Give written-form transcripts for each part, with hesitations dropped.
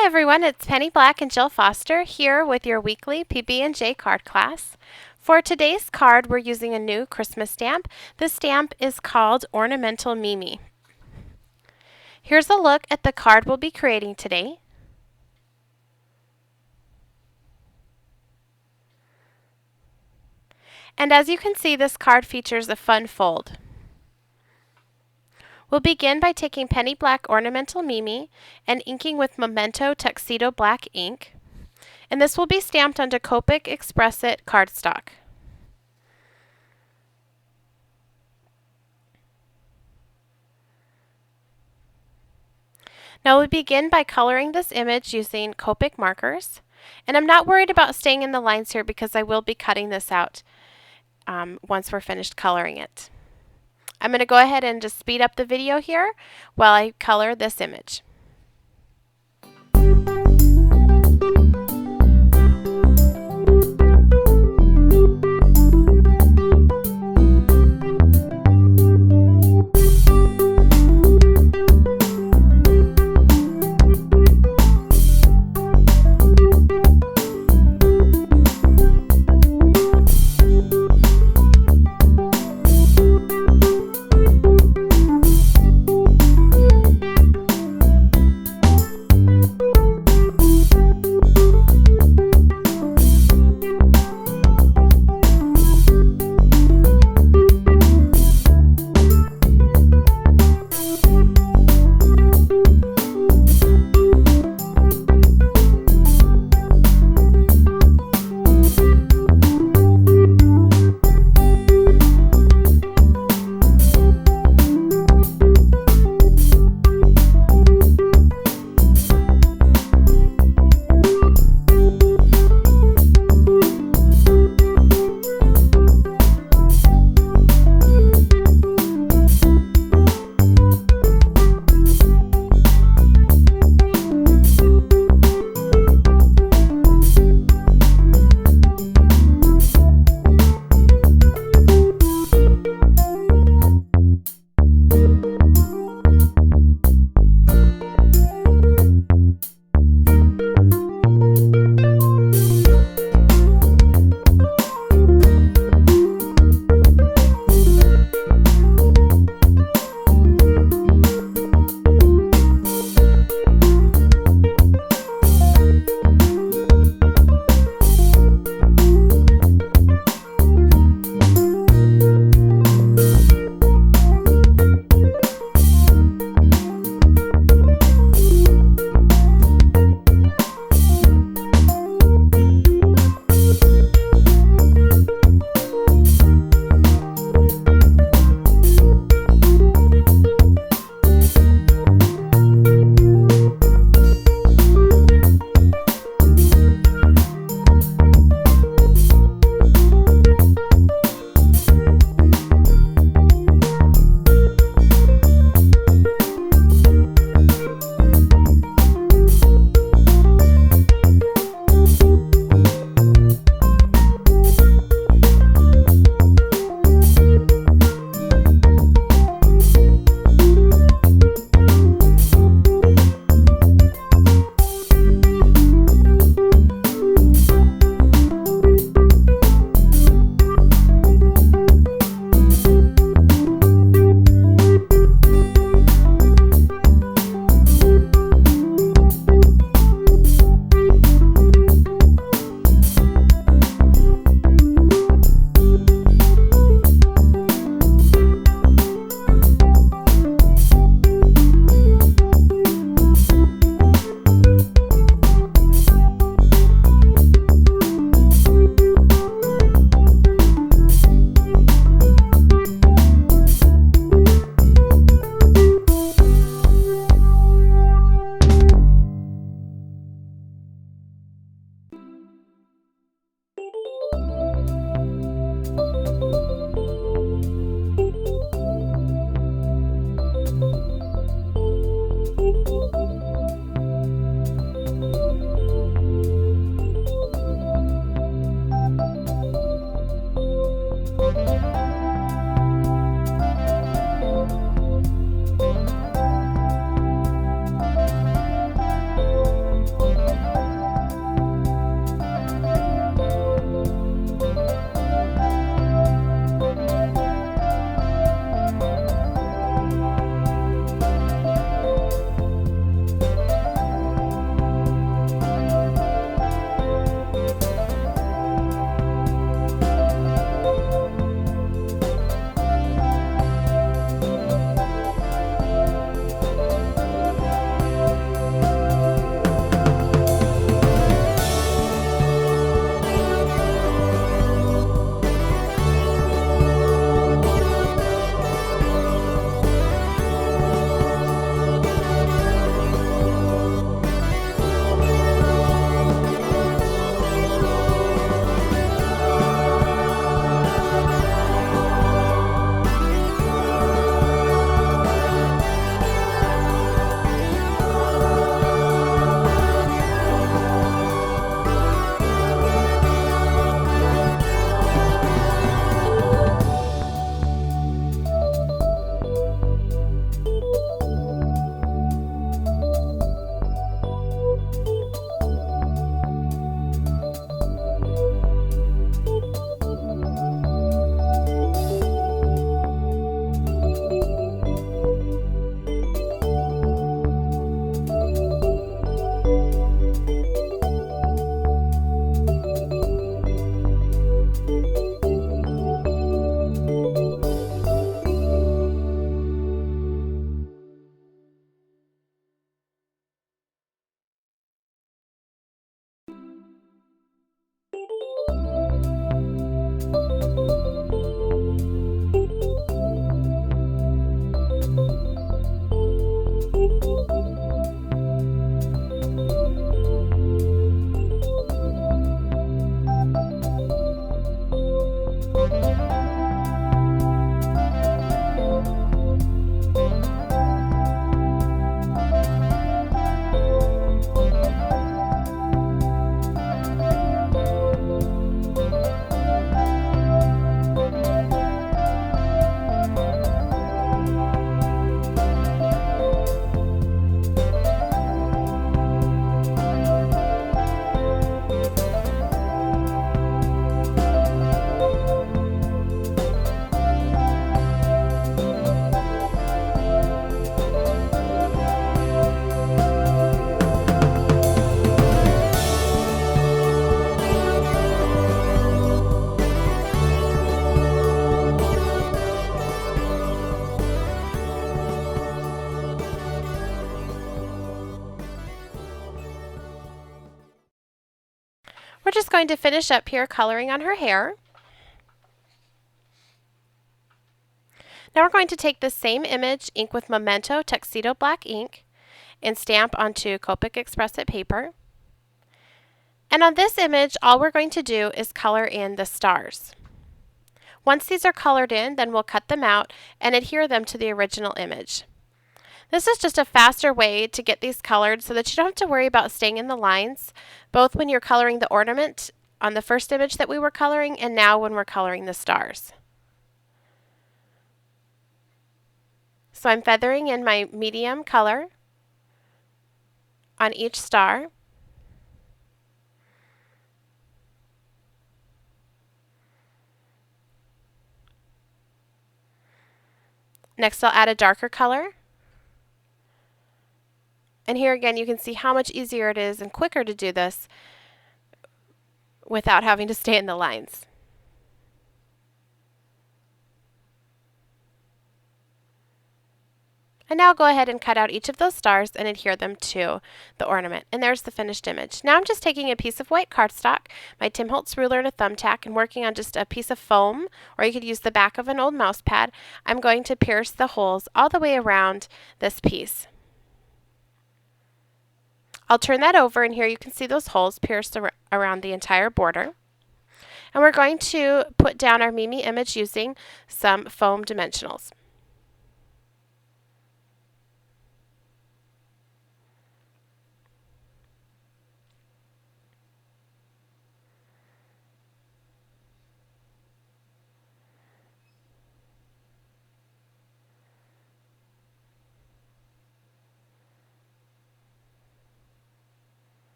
Hi everyone, it's Penny Black and Jill Foster here with your weekly PB&J card class. For today's card, we're using a new Christmas stamp. This stamp is called Ornamental Mimi. Here's a look at the card we'll be creating today. And as you can see, this card features a fun fold. We'll begin by taking Penny Black Ornamental Mimi and inking with Memento Tuxedo Black ink. And this will be stamped onto Copic Express It cardstock. Now we'll begin by coloring this image using Copic markers. And I'm not worried about staying in the lines here because I will be cutting this out once we're finished coloring it. I'm going to go ahead and just speed up the video here while I color this image. We're just going to finish up here coloring on her hair. Now we're going to take the same image, ink with Memento Tuxedo Black ink, and stamp onto Copic Express-It paper. And on this image, all we're going to do is color in the stars. Once these are colored in, then we'll cut them out and adhere them to the original image. This is just a faster way to get these colored so that you don't have to worry about staying in the lines, both when you're coloring the ornament on the first image that we were coloring and now when we're coloring the stars. So I'm feathering in my medium color on each star. Next I'll add a darker color. And here again you can see how much easier it is and quicker to do this without having to stay in the lines. And now go ahead and cut out each of those stars and adhere them to the ornament. And there's the finished image. Now I'm just taking a piece of white cardstock, my Tim Holtz ruler and a thumbtack, and working on just a piece of foam, or you could use the back of an old mouse pad. I'm going to pierce the holes all the way around this piece. I'll turn that over, and here you can see those holes pierced around the entire border. And we're going to put down our Mimi image using some foam dimensionals.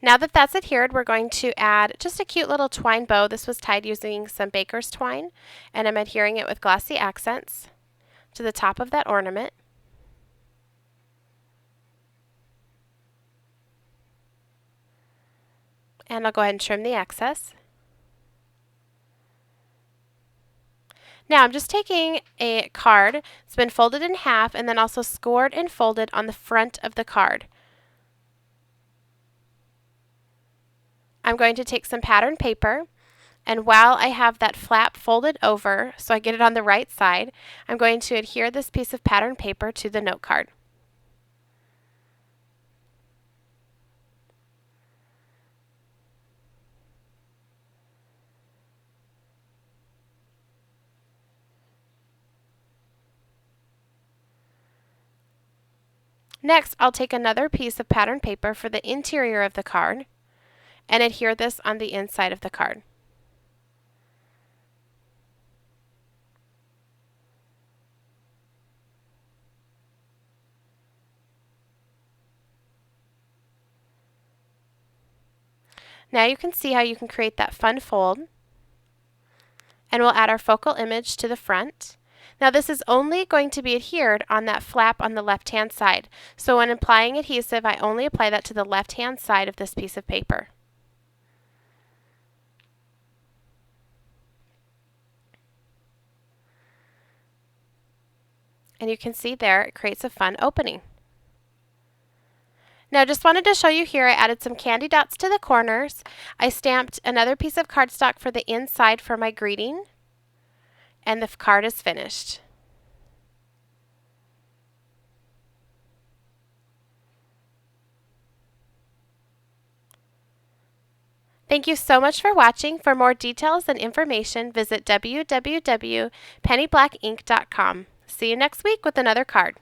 Now that that's adhered, we're going to add just a cute little twine bow. This was tied using some baker's twine, and I'm adhering it with glossy accents to the top of that ornament. And I'll go ahead and trim the excess. Now I'm just taking a card. It's been folded in half and then also scored and folded on the front of the card. I'm going to take some pattern paper, and while I have that flap folded over so I get it on the right side, I'm going to adhere this piece of pattern paper to the note card. Next, I'll take another piece of pattern paper for the interior of the card and adhere this on the inside of the card. Now you can see how you can create that fun fold, and we'll add our focal image to the front. Now this is only going to be adhered on that flap on the left-hand side. So when applying adhesive, I only apply that to the left-hand side of this piece of paper. And you can see there, it creates a fun opening. Now just wanted to show you here, I added some candy dots to the corners. I stamped another piece of cardstock for the inside for my greeting. And the card is finished. Thank you so much for watching. For more details and information, visit www.pennyblackink.com. See you next week with another card.